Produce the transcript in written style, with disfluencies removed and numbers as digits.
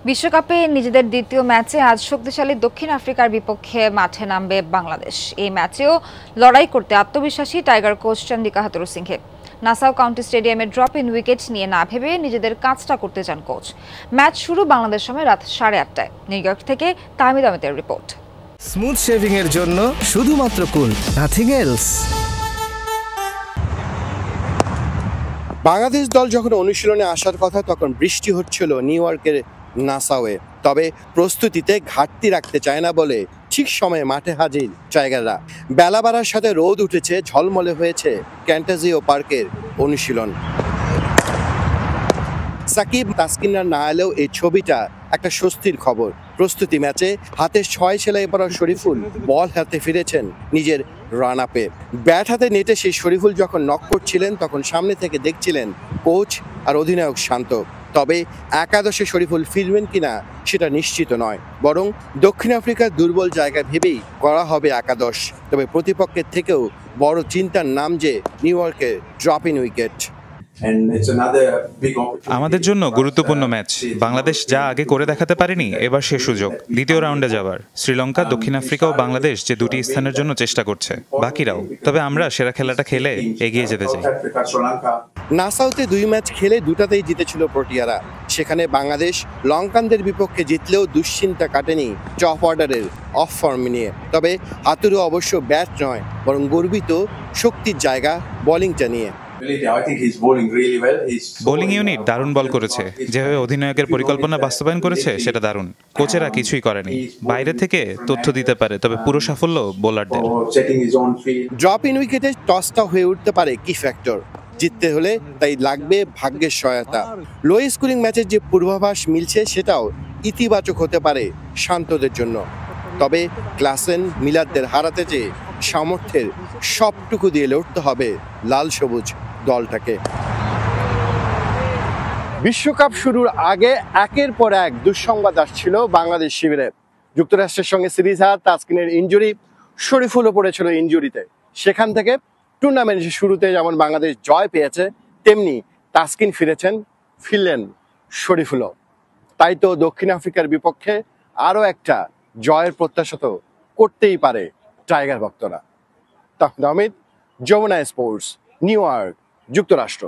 বিশ্বকাপে নিজেদের দ্বিতীয় ম্যাচে আজ শক্তিশালী দক্ষিণ আফ্রিকার বিপক্ষে মাঠে নামবে বাংলাদেশ। এই ম্যাচেও লড়াই করতে আত্মবিশ্বাসী tiger coach Chandika Hathurusingha. Nassau county স্টেডিয়ামে ড্রপ ইন উইকেট নিয়ে না ভেবে নিজেদের কাজটা করতে চান কোচ। ম্যাচ শুরু বাংলাদেশ সময় রাত 8:30টায়। নিউ ইয়র্ক থেকে তাহমিদ আহমেদের রিপোর্ট। স্মুথ শেভিং এর জন্য শুধুমাত্র কুল, নাথিং এলস। বাংলাদেশ দল যখন অনুশীলনে আসার কথা তখন বৃষ্টি হচ্ছিল নিউ ইয়র্কের নাসাউয়ে। তবে প্রস্তুতিতে ঘাটতি রাখতে চায় না বলে ঠিক সময়ে মাঠে হাজির টাইগাররা। বেলা বাড়ার সাথে রোদ উঠেছে, ঝলমলে হয়েছে ক্যান্টাজিও পার্কের অনুশীলন। সাকিব তাসকিনরা না এলেও এই ছবিটা একটা স্বস্তির খবর। প্রস্তুতি ম্যাচে হাতে 6 সেলাই পরা শরীফুল বল হাতে ফিরেছেন নিজের রান আপে। ব্যাট হাতে নেটে সেই শরীফুল যখন নক করছিলেন তখন সামনে থেকে দেখছিলেন কোচ আর অধিনায়ক শান্ত। তবে একাদশে শরীফুল ফিরবেন কিনা সেটা নিশ্চিত নয়, বরং দক্ষিণ আফ্রিকার দুর্বল জায়গা ভেবেই করা হবে একাদশ। তবে প্রতিপক্ষের থেকেও বড় চিন্তার নাম যে নিউ ইয়র্কের ড্রপ ইন উইকেট। আমাদের জন্য গুরুত্বপূর্ণ ম্যাচ। বাংলাদেশ যা আগে করে দেখাতে পারেনি, এবার সে সুযোগ দ্বিতীয় রাউন্ডে যাবার। শ্রীলঙ্কা, দক্ষিণ আফ্রিকা ও বাংলাদেশ যে দুটি স্থানের জন্য চেষ্টা করছে, বাকিরাও। তবে আমরা সেরা খেলাটা খেলে এগিয়ে যেতে চাই। নাসাউতে 2 ম্যাচ খেলে দুটাতেই জিতেছিল প্রোটিয়ারা। সেখানে বাংলাদেশ লঙ্কানদের বিপক্ষে জিতলেও দুশ্চিন্তা কাটেনি টপ অর্ডারের অফ ফর্ম নিয়ে। তবে হাতুরু অবশ্য ব্যাট নয়, বরং গর্বিত শক্তির জায়গা বোলিংটা নিয়ে। বোলিং ইউনিট দারুণ বল করেছে। যেভাবে অধিনায়কের পরিকল্পনা বাস্তবায়ন করেছে সেটা দারুণ। কোচেরা কিছুই করেনি, বাইরে থেকে তথ্য দিতে পারে, তবে পুরো সাফল্য বোলারদের। ড্রপ ইন উইকেটে টসটা হয়ে উঠতে পারে কি ফ্যাক্টর। জিততে হলে তাই লাগবে ভাগ্যের সহায়তা। লো স্কোরিং ম্যাচের যে পূর্বাভাস মিলছে সেটাও ইতিবাচক হতে পারে শান্তদের জন্য। তবে ক্লাসেন মিলারদের হারাতে চেয়ে সামর্থ্যের সবটুকু দিয়ে লড়তে হবে লাল সবুজ দলটাকে। বিশ্বকাপ শুরুর আগে একের পর এক দুঃসংবাদ আসছিল বাংলাদেশ শিবিরে। যুক্তরাষ্ট্রের সঙ্গে সিরিজ হার, তাসকিনের ইনজুরি, শরীফুলও পড়েছিল ইনজুরিতে। সেখান থেকে টুর্নামেন্টের শুরুতে যেমন বাংলাদেশ জয় পেয়েছে, তেমনি তাসকিন ফিরলেন শরীফুলও। তাই তো দক্ষিণ আফ্রিকার বিপক্ষে আরও একটা জয়ের প্রত্যাশা তো করতেই পারে টাইগার ভক্তরা। Tahmid, Jamuna sports, New York, যুক্তরাষ্ট্র।